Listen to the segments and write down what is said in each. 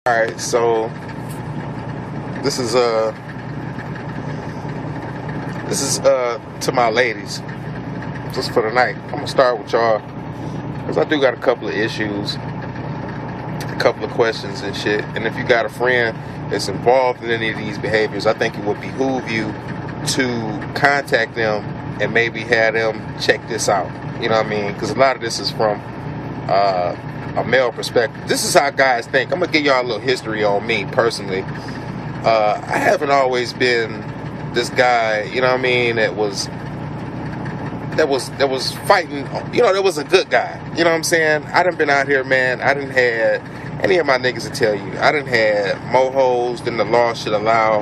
Alright, so this is to my ladies, just for the night. I'm gonna start with y'all because I do got a couple of issues, a couple of questions and shit. And if you got a friend that's involved in any of these behaviors, I think it would behoove you to contact them and maybe have them check this out. You know what I mean? Because a lot of this is from a male perspective. This is how guys think. I'm gonna give y'all a little history on me personally. I haven't always been this guy, you know what I mean, that was fighting, you know, that was a good guy. You know what I'm saying? I done been out here, man. I done had any of my niggas to tell you, I done had more hoes than the law should allow.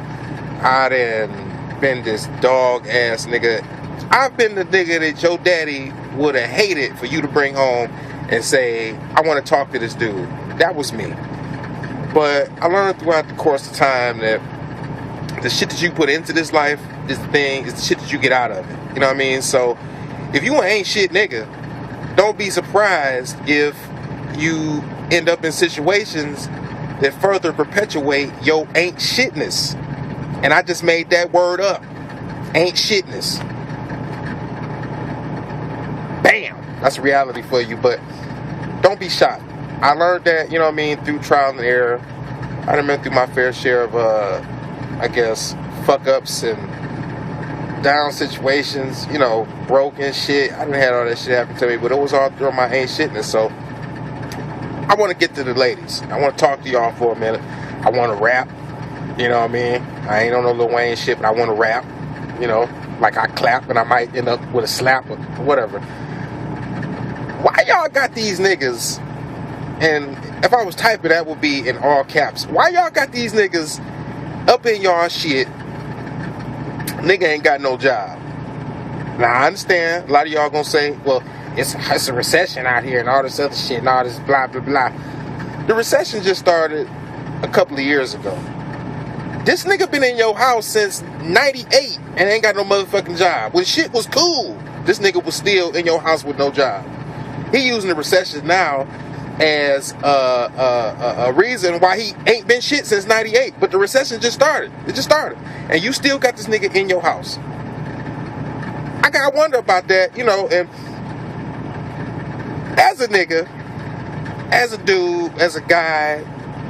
I done been this dog ass nigga. I've been the nigga that your daddy would have hated for you to bring home and say, I want to talk to this dude. That was me. But I learned throughout the course of time that the shit that you put into this life is the shit that you get out of it. You know what I mean? So if you ain't shit nigga, don't be surprised if you end up in situations that further perpetuate your ain't shitness. And I just made that word up. Ain't shitness. Bam! That's reality for you, but don't be shocked. I learned that, you know what I mean, through trial and error. I done been through my fair share of, I guess, fuck-ups and down situations, you know, broken shit. I done had all that shit happen to me, but it was all through my ain't shitness. So I want to get to the ladies. I want to talk to y'all for a minute. I want to rap, you know what I mean? I ain't on no Lil Wayne shit, but I want to rap, you know, like I clap and I might end up with a slap or whatever. Why y'all got these niggas, and if I was typing, that would be in all caps. Why y'all got these niggas up in y'all shit? Nigga ain't got no job. Now I understand a lot of y'all gonna say, well, it's a recession out here and all this other shit and all this blah blah blah. The recession just started a couple of years ago. This nigga been in your house since '98 and ain't got no motherfucking job. When shit was cool, this nigga was still in your house with no job. He using the recession now as a reason why he ain't been shit since '98. But the recession just started. It just started. And you still got this nigga in your house. I gotta wonder about that, you know, and as a nigga, as a dude, as a guy,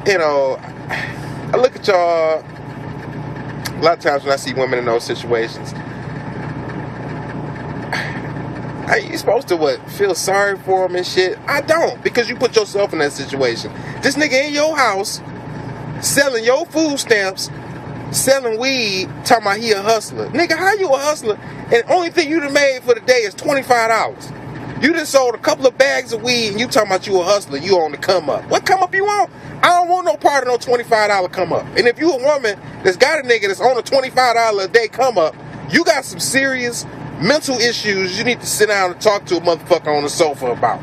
you know, I look at y'all a lot of times when I see women in those situations. You supposed to feel sorry for him and shit? I don't, because you put yourself in that situation. This nigga in your house selling your food stamps, selling weed, talking about he a hustler. Nigga, how you a hustler? And the only thing you done made for the day is $25. You done sold a couple of bags of weed and you talking about you a hustler, you on the come up. What come up you want? I don't want no part of no $25 come up. And if you a woman that's got a nigga that's on a $25 a day come up, you got some serious mental issues you need to sit down and talk to a motherfucker on the sofa about.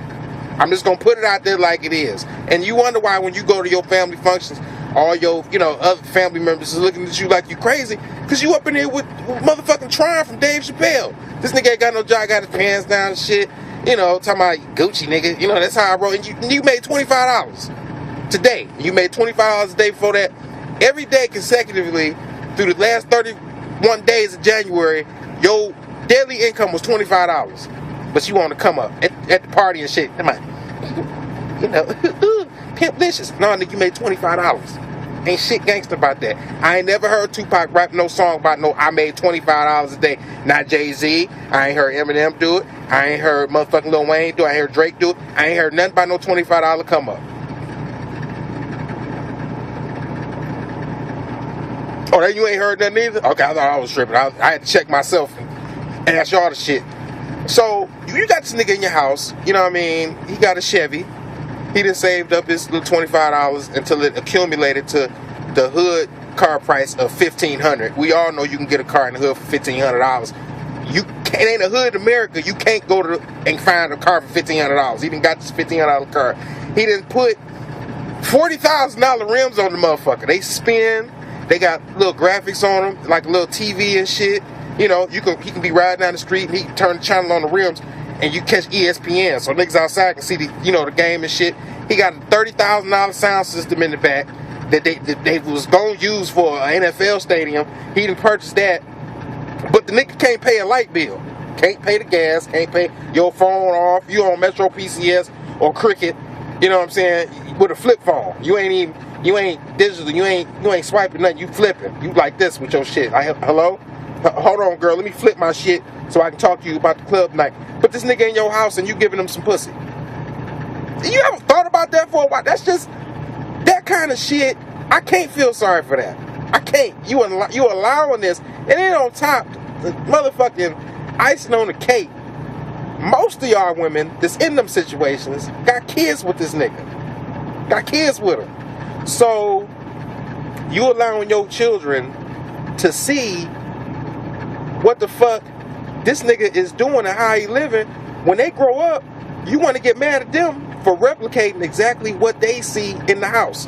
I'm just gonna put it out there like it is. And you wonder why when you go to your family functions, all your, you know, other family members is looking at you like you crazy, because you up in here with motherfucking Trying from Dave Chappelle. This nigga ain't got no job, got his pants down and shit, you know, talking about Gucci nigga, you know, that's how I roll. And you made $25 today. You made $25 a day before that. Every day consecutively through the last 31 days of January, your daily income was $25, but you want to come up at the party and shit. Am I, you know, pimp-licious. No, nigga, you made $25. Ain't shit gangster about that. I ain't never heard Tupac rap no song about no I made $25 a day. Not Jay-Z. I ain't heard Eminem do it. I ain't heard motherfucking Lil Wayne do it. I ain't heard Drake do it. I ain't heard nothing about no $25 come up. Oh, that you ain't heard nothing either? Okay, I thought I was tripping. I had to check myself and ask y'all the shit. So, you got this nigga in your house, you know what I mean? He got a Chevy. He done saved up his little $25 until it accumulated to the hood car price of $1,500. We all know you can get a car in the hood for $1,500. It ain't a hood in America. You can't go to and find a car for $1,500. He done got this $1,500 car. He done put $40,000 rims on the motherfucker. They spin. They got little graphics on them, like a little TV and shit. You know, he can be riding down the street and he can turn the channel on the rims and you catch ESPN. So niggas outside can see the game and shit. He got a $30,000 sound system in the back. that they was gonna use for an NFL stadium. He didn't purchase that, but the nigga can't pay a light bill, can't pay the gas, can't pay your phone off. You on Metro PCS or Cricket, you know what I'm saying, with a flip phone. You ain't digital. You ain't swiping nothing. You flipping. You like this with your shit. Hello, hold on, girl. Let me flip my shit so I can talk to you about the club night. But this nigga in your house and you giving him some pussy. You ever thought about that for a while? That's just that kind of shit. I can't feel sorry for that. I can't. You allowing this, and then on top, the motherfucking icing on the cake. Most of y'all women that's in them situations got kids with this nigga. Got kids with him. So you allowing your children to see what the fuck this nigga is doing and how he living. When they grow up, you want to get mad at them for replicating exactly what they see in the house.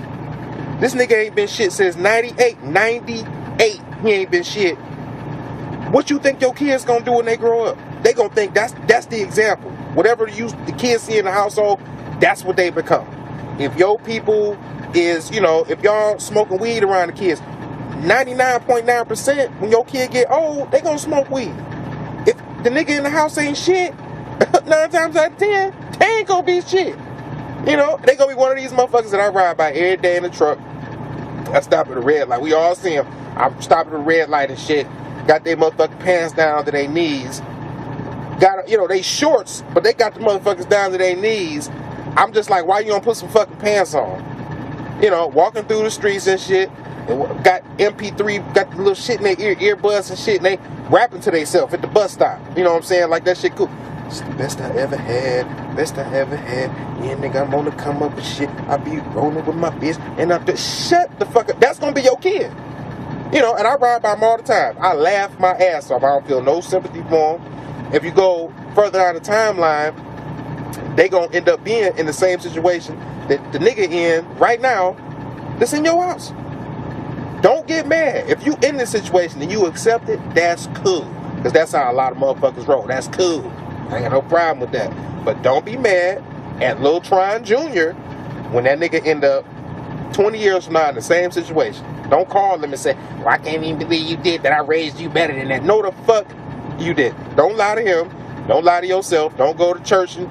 This nigga ain't been shit since 98. 98, he ain't been shit. What you think your kids gonna do when they grow up? They gonna think that's the example. Whatever the kids see in the household, that's what they become. If your people is, if y'all smoking weed around the kids, 99.9% when your kid get old, they gonna smoke weed. If the nigga in the house ain't shit, 9 times out of 10, they ain't gonna be shit. They gonna be one of these motherfuckers that I ride by every day in the truck. I stop at a red light. We all see them. I stop at a red light and shit. Got their motherfucking pants down to their knees. Got, they shorts, but they got the motherfuckers down to their knees. I'm just like, why you don't put some fucking pants on? Walking through the streets and shit. And got MP3, got the little shit in their earbuds and shit, and they rapping to themselves at the bus stop. You know what I'm saying? Like, that shit cool. It's the best I ever had. Best I ever had. Yeah, nigga, I'm gonna come up with shit. I be rolling with my bitch. And I'm just, shut the fuck up. That's gonna be your kid. And I ride by them all the time. I laugh my ass off. I don't feel no sympathy for them. If you go further down the timeline, they gonna end up being in the same situation that the nigga in right now that's in your house. Don't get mad. If you in this situation and you accept it, that's cool. Because that's how a lot of motherfuckers roll. That's cool. I ain't got no problem with that. But don't be mad at Lil Tron Jr. when that nigga end up 20 years from now in the same situation. Don't call them and say, well, I can't even believe you did that. I raised you better than that. No, the fuck you did. Don't lie to him. Don't lie to yourself. Don't go to church and,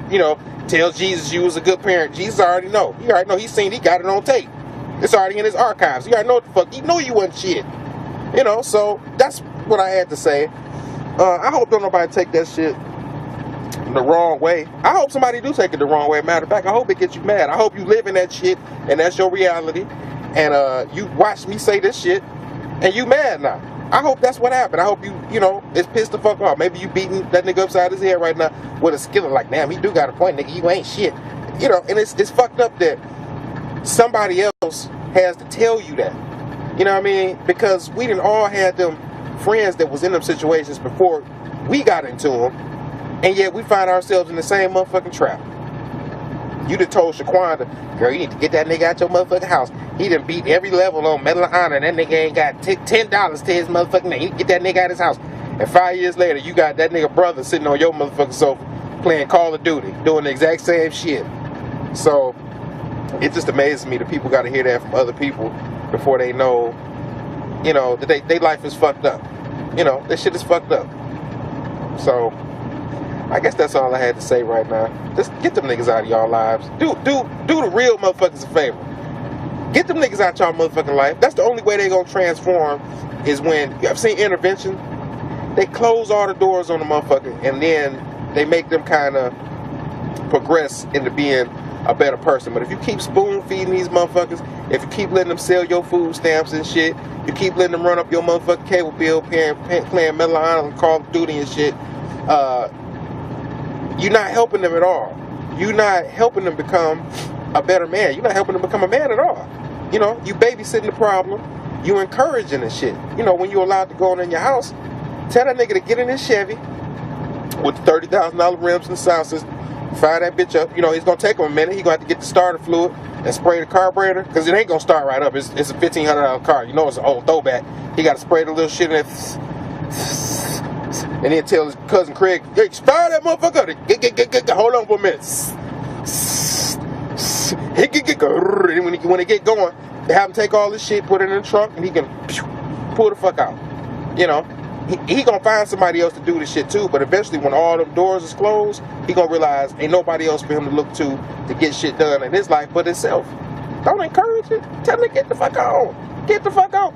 tell Jesus you was a good parent. Jesus already know. He already know. He got it on tape. It's already in his archives. He already know what the fuck. He know you wasn't shit. So that's what I had to say. I hope don't nobody take that shit the wrong way. I hope somebody do take it the wrong way. Matter of fact, I hope it gets you mad. I hope you live in that shit and that's your reality. And you watch me say this shit and you mad now. I hope that's what happened. I hope you, it's pissed the fuck off. Maybe you beating that nigga upside his head right now with a skillet like, damn, he do got a point, nigga. You ain't shit. And it's fucked up that somebody else has to tell you that. You know what I mean? Because we didn't all had them friends that was in them situations before we got into them, and yet we find ourselves in the same motherfucking trap. You done told Shaquanda, girl, you need to get that nigga out your motherfucking house. He done beat every level on Medal of Honor, and that nigga ain't got $10 to his motherfucking name. You need to get that nigga out of his house. And 5 years later, you got that nigga brother sitting on your motherfucking sofa playing Call of Duty, doing the exact same shit. So it just amazes me that people got to hear that from other people before they know, that they life is fucked up. That shit is fucked up. So I guess that's all I had to say right now. Just get them niggas out of y'all lives. Do the real motherfuckers a favor. Get them niggas out y'all motherfucking life. That's the only way they gonna transform is when, you ever seen Intervention? They close all the doors on the motherfucker and then they make them kind of progress into being a better person. But if you keep spoon feeding these motherfuckers, if you keep letting them sell your food stamps and shit, you keep letting them run up your motherfucking cable bill, playing Medal of Honor and Call of Duty and shit, you're not helping them at all. You're not helping them become a better man. You're not helping them become a man at all. You babysitting the problem. You encouraging the shit. When you're allowed to go in your house, tell that nigga to get in his Chevy with the $30,000 rims and the sound system, fire that bitch up. It's gonna take him a minute. He gonna have to get the starter fluid and spray the carburetor because it ain't gonna start right up. It's a $1,500 car. It's an old throwback. He got to spray the little shit in it, and then tell his cousin Craig, "Hey, fire that motherfucker up. Hold on for a minute." And when it get going, have him take all this shit, put it in the trunk, and he can pull the fuck out. You know, he gonna find somebody else to do this shit too, but eventually when all them doors is closed, he gonna realize ain't nobody else for him to look to get shit done in his life but himself. Don't encourage it. Tell him to get the fuck on. Get the fuck on.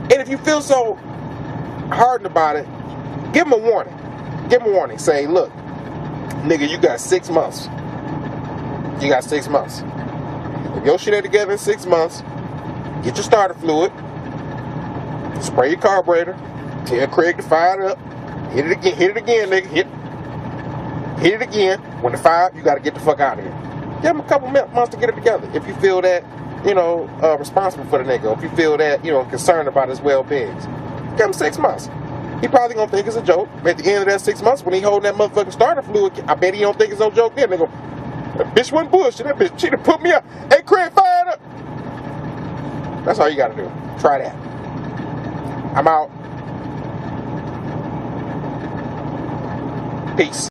And if you feel so hardened about it, give him a warning. Give him a warning. Say, look, nigga, you got 6 months. You got 6 months. If your shit ain't together in 6 months, get your starter fluid, spray your carburetor, tell Craig to fire it up, hit it again, nigga, hit it again. When the fire, you got to get the fuck out of here. Give him a couple months to get it together. If you feel that, you know, responsible for the nigga, or if you feel that, you know, concerned about his well-being, give him 6 months. He probably gonna think it's a joke. At the end of that 6 months, when he holding that motherfucking starter fluid, I bet he don't think it's no joke then. They go, that bitch wasn't bullshit. That bitch, she done put me up. Hey, Craig, fire it up. That's all you gotta do. Try that. I'm out. Peace.